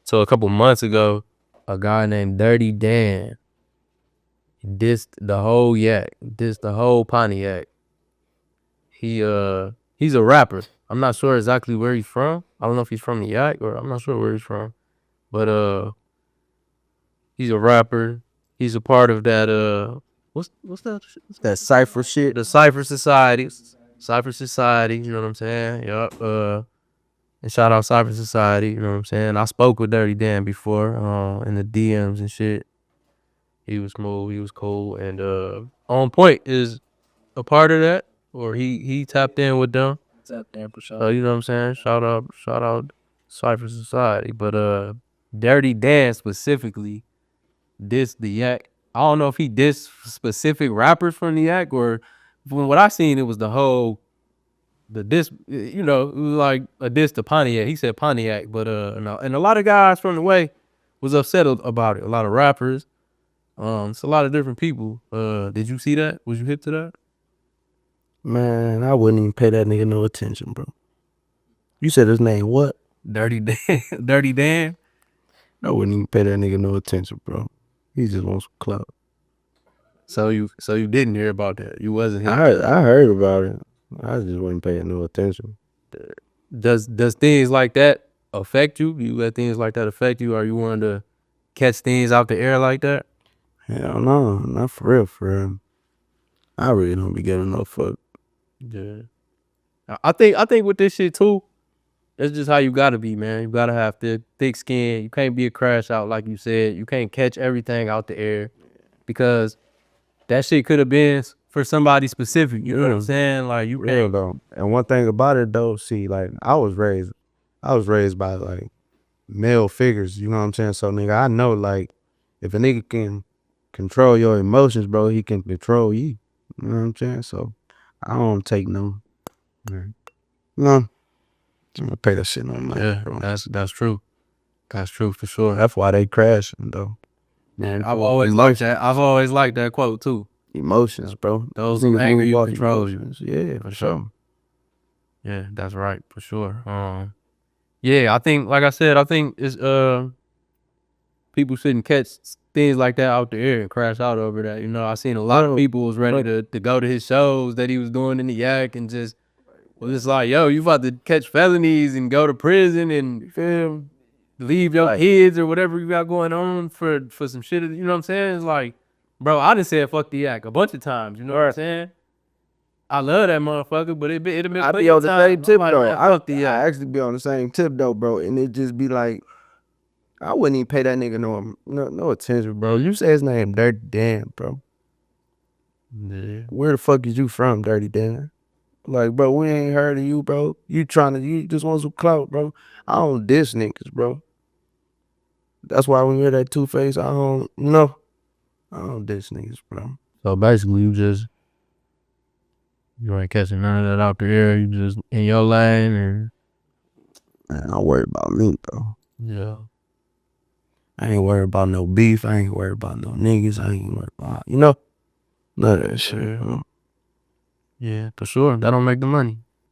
So a couple months ago, a guy named Dirty Dan dissed the whole Yak, dissed the whole Pontiac. He's a rapper. I'm not sure exactly where he's from. I don't know if he's from the Yak or I'm not sure where he's from. But he's a rapper. He's a part of that what's That cipher shit. the Cypher Society. Cypher Society, you know what I'm saying? Yup. And shout out Cypher Society, you know what I'm saying? I spoke with Dirty Dan before, in the DMs and shit. He was smooth, he was cool, and On Point is a part of that, or he tapped in with them. Tapped in for sure. So you know what I'm saying? Shout out Cypher Society. But Dirty Dan specifically dissed the Yak. I don't know if he dissed specific rappers from the Yak, or from what I seen, it was the diss, you know, it was like a diss to Pontiac. He said Pontiac, but no. And a lot of guys from the way was upset about it. A lot of rappers. It's a lot of different people. Did you see that? Was you hip to that? Man, I wouldn't even pay that nigga no attention, bro. You said his name what? Dirty Dan. Dirty Dan. I wouldn't even pay that nigga no attention, bro. He just wants some clout. So you didn't hear about that. You wasn't hip. I heard about it. I just wouldn't pay it no attention. Does things like that affect you? You let things like that affect you? Are you wanting to catch things out the air like that? Hell no, not for real, for real. I really don't be getting no fuck. Yeah. I think with this shit too, it's just how you gotta be, man. You gotta have thick skin. You can't be a crash out like you said. You can't catch everything out the air because that shit could have been for somebody specific. You know what I'm saying? Like you Real though. And one thing about it though, see, like I was raised by like male figures, you know what I'm saying? So nigga, I know like if a nigga can control your emotions, bro, he can control you. You know what I'm saying? So I don't take no. No. I'm gonna pay that shit no money. Yeah, bro. that's true. That's true for sure. That's why they crashing though. Man, I've always liked that. I've always liked that quote too. Emotions, bro. Those niggas anger move you off control you. emotions. Yeah, for sure. Yeah, that's right for sure. Yeah, I think, like I said, I think it's people shouldn't catch things like that out the air and crash out over that. You know, I seen a lot of people was ready to go to his shows that he was doing in the Yak and just was just like, yo, you about to catch felonies and go to prison and leave your kids or whatever you got going on for some shit. You know what I'm saying? It's like, bro, I done said fuck the Yak a bunch of times. You know what I'm saying? I love that motherfucker, but it'd been I be on the same tip like, though. man, I fuck the Yak. actually be on the same tip though, bro. And it just be like, I wouldn't even pay that nigga no attention, bro. You say his name Dirty Dan, bro. Yeah. Where the fuck is you from, Dirty Dan? Like, bro, we ain't heard of you, bro. You just want some clout, bro. I don't diss niggas, bro. That's why when you hear that Two-Face, I don't diss niggas, bro. So basically, you ain't catching none of that out the air. You just in your lane, and Man, don't worry about me, bro. yeah, I ain't worried about no beef. I ain't worried about no niggas. I ain't worried about, none of that shit. yeah, for sure. That don't make the money.